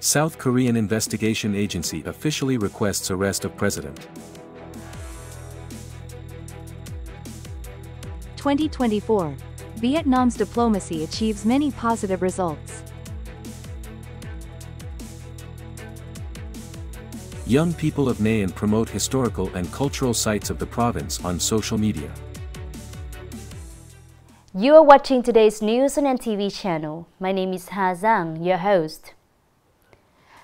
South Korean investigation agency officially requests arrest of president. 2024. Vietnam's diplomacy achieves many positive results. Young people of Nghệ An promote historical and cultural sites of the province on social media. You are watching today's news on NTV channel. My name is Zhang, your host.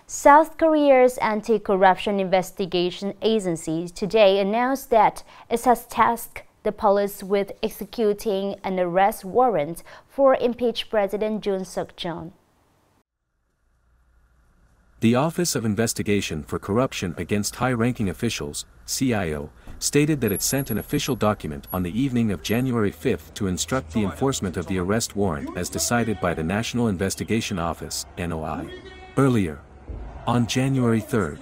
South Korea's anti-corruption investigation agency today announced that it has tasked the police with executing an arrest warrant for impeached President Yoon Suk-yeol. The Office of Investigation for Corruption Against High-Ranking Officials, CIO, stated that it sent an official document on the evening of January 5 to instruct the enforcement of the arrest warrant as decided by the National Investigation Office, NOI. Earlier, on January 3,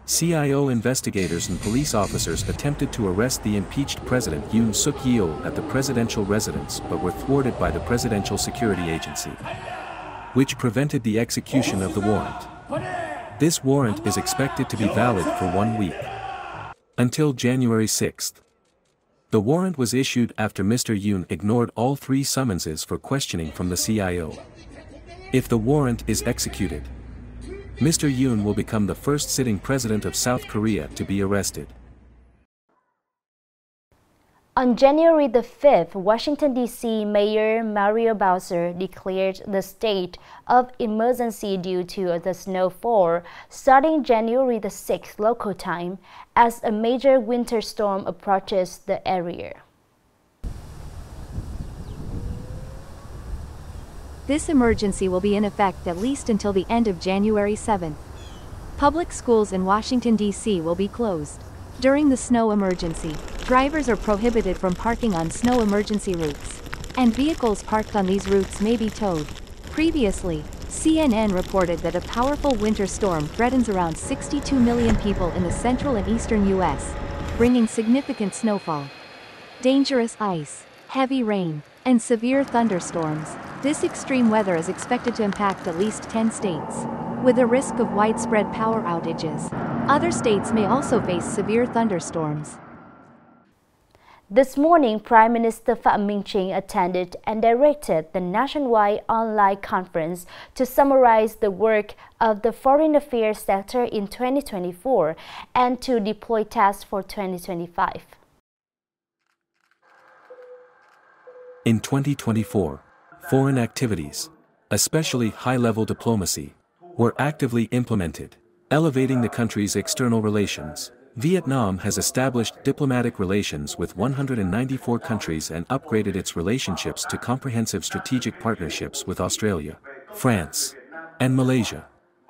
CIO investigators and police officers attempted to arrest the impeached President Yoon Suk-yeol at the presidential residence but were thwarted by the Presidential Security Agency, which prevented the execution of the warrant. This warrant is expected to be valid for 1 week, until January 6. The warrant was issued after Mr. Yoon ignored all 3 summonses for questioning from the CIO. If the warrant is executed, Mr. Yoon will become the first sitting president of South Korea to be arrested. On January the 5th, Washington, D.C. Mayor Mario Bowser declared the state of emergency due to the snowfall starting January the 6th local time as a major winter storm approaches the area. This emergency will be in effect at least until the end of January 7th. Public schools in Washington, D.C. will be closed. During the snow emergency, drivers are prohibited from parking on snow emergency routes, and vehicles parked on these routes may be towed. Previously, CNN reported that a powerful winter storm threatens around 62 million people in the central and eastern U.S., bringing significant snowfall, dangerous ice, heavy rain, and severe thunderstorms. This extreme weather is expected to impact at least 10 states, with a risk of widespread power outages. Other states may also face severe thunderstorms. This morning, Prime Minister Phạm Minh Chính attended and directed the nationwide online conference to summarize the work of the foreign affairs sector in 2024 and to deploy tasks for 2025. In 2024, foreign activities, especially high-level diplomacy, were actively implemented, elevating the country's external relations. Vietnam has established diplomatic relations with 194 countries and upgraded its relationships to comprehensive strategic partnerships with Australia, France, and Malaysia.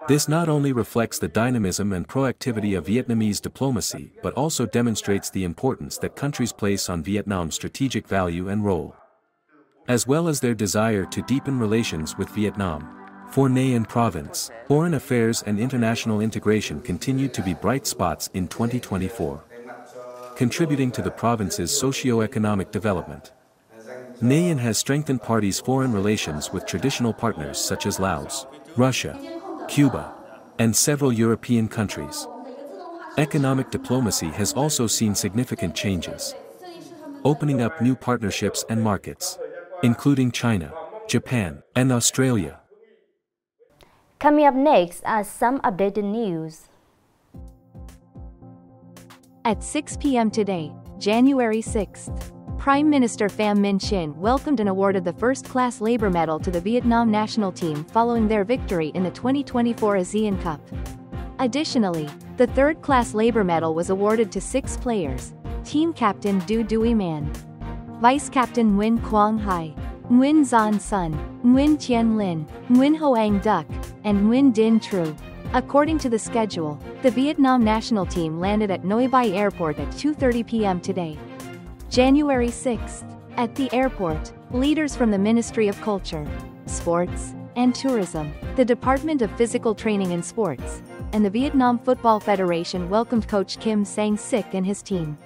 This not only reflects the dynamism and proactivity of Vietnamese diplomacy but also demonstrates the importance that countries place on Vietnam's strategic value and role, as well as their desire to deepen relations with Vietnam. For Nghệ An province, foreign affairs and international integration continued to be bright spots in 2024, contributing to the province's socio-economic development. Nghệ An has strengthened parties' foreign relations with traditional partners such as Laos, Russia, Cuba, and several European countries. Economic diplomacy has also seen significant changes, opening up new partnerships and markets, including China, Japan, and Australia. Coming up next are some updated news. At 6 p.m. today, January 6th, Prime Minister Pham Minh Chinh welcomed and awarded the first-class labor medal to the Vietnam national team following their victory in the 2024 ASEAN Cup. Additionally, the third-class labor medal was awarded to 6 players: Team Captain Du Duy Man, Vice Captain Nguyen Quang Hai, Nguyen Zan Sun, Nguyen Tien Lin, Nguyen Hoang Duc, and Nguyen Din Tru. According to the schedule, the Vietnam national team landed at Noi Bai Airport at 2:30 p.m. today, January 6th. At the airport, leaders from the Ministry of Culture, Sports, and Tourism, the Department of Physical Training and Sports, and the Vietnam Football Federation welcomed coach Kim Sang-sik and his team.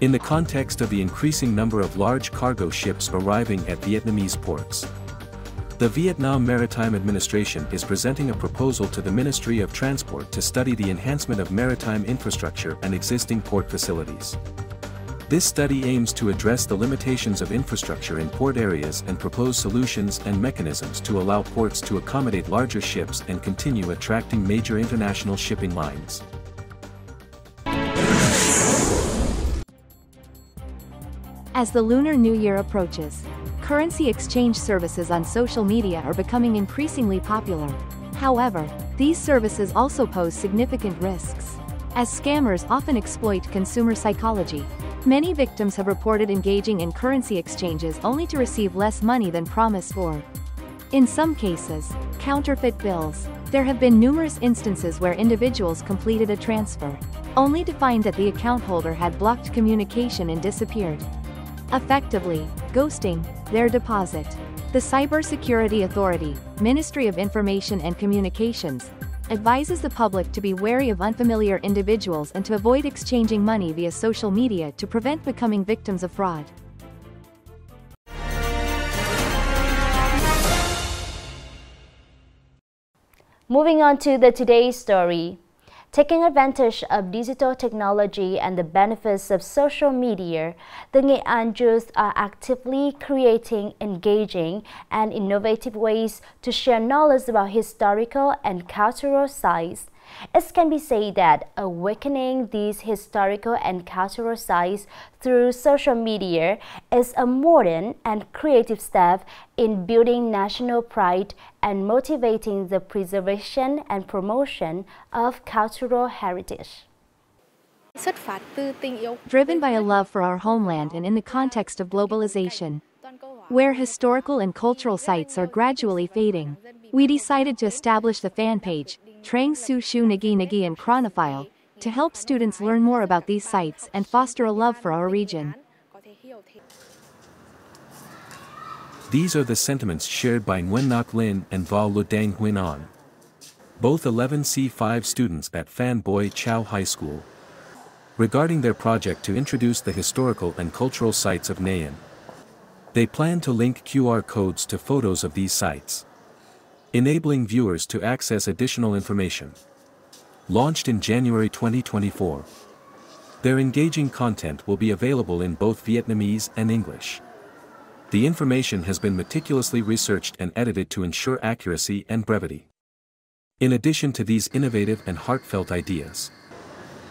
In the context of the increasing number of large cargo ships arriving at Vietnamese ports, The Vietnam Maritime Administration is presenting a proposal to the Ministry of Transport to study the enhancement of maritime infrastructure and existing port facilities. This study aims to address the limitations of infrastructure in port areas and propose solutions and mechanisms to allow ports to accommodate larger ships and continue attracting major international shipping lines. As the Lunar New Year approaches, currency exchange services on social media are becoming increasingly popular. However, these services also pose significant risks. As scammers often exploit consumer psychology, many victims have reported engaging in currency exchanges only to receive less money than promised or, in some cases, counterfeit bills. There have been numerous instances where individuals completed a transfer, only to find that the account holder had blocked communication and disappeared, effectively ghosting their deposit. The Cybersecurity Authority, Ministry of Information and Communications, advises the public to be wary of unfamiliar individuals and to avoid exchanging money via social media to prevent becoming victims of fraud. Moving on to today's story. Taking advantage of digital technology and the benefits of social media, the Nghệ An youth are actively creating engaging and innovative ways to share knowledge about historical and cultural sites. It can be said that awakening these historical and cultural sites through social media is a modern and creative step in building national pride and motivating the preservation and promotion of cultural heritage. Driven by a love for our homeland and in the context of globalization, where historical and cultural sites are gradually fading, we decided to establish the fan page, Trang Su Shu Nagi Nagi and Chronophile, to help students learn more about these sites and foster a love for our region. These are the sentiments shared by Nguyen Ngoc Linh and Val Lu Dang Huyen An, both 11C5 students at Phan Boi Chau High School, regarding their project to introduce the historical and cultural sites of Nghệ An. They plan to link QR codes to photos of these sites, enabling viewers to access additional information. Launched in January 2024, their engaging content will be available in both Vietnamese and English. The information has been meticulously researched and edited to ensure accuracy and brevity. In addition to these innovative and heartfelt ideas,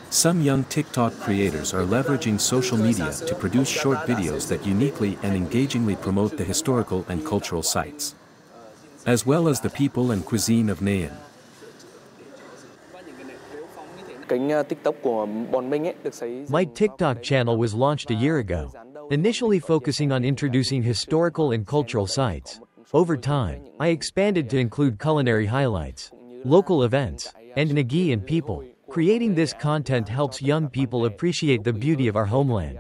some young TikTok creators are leveraging social media to produce short videos that uniquely and engagingly promote the historical and cultural sites, as well as the people and cuisine of Nghệ An. My TikTok channel was launched a year ago, initially focusing on introducing historical and cultural sites. Over time, I expanded to include culinary highlights, local events, and Nagi and people. Creating this content helps young people appreciate the beauty of our homeland.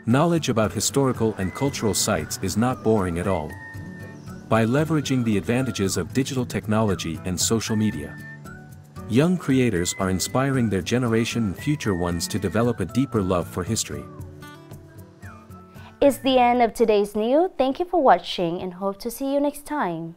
Knowledge about historical and cultural sites is not boring at all. By leveraging the advantages of digital technology and social media, young creators are inspiring their generation and future ones to develop a deeper love for history. It's the end of today's news. Thank you for watching and hope to see you next time.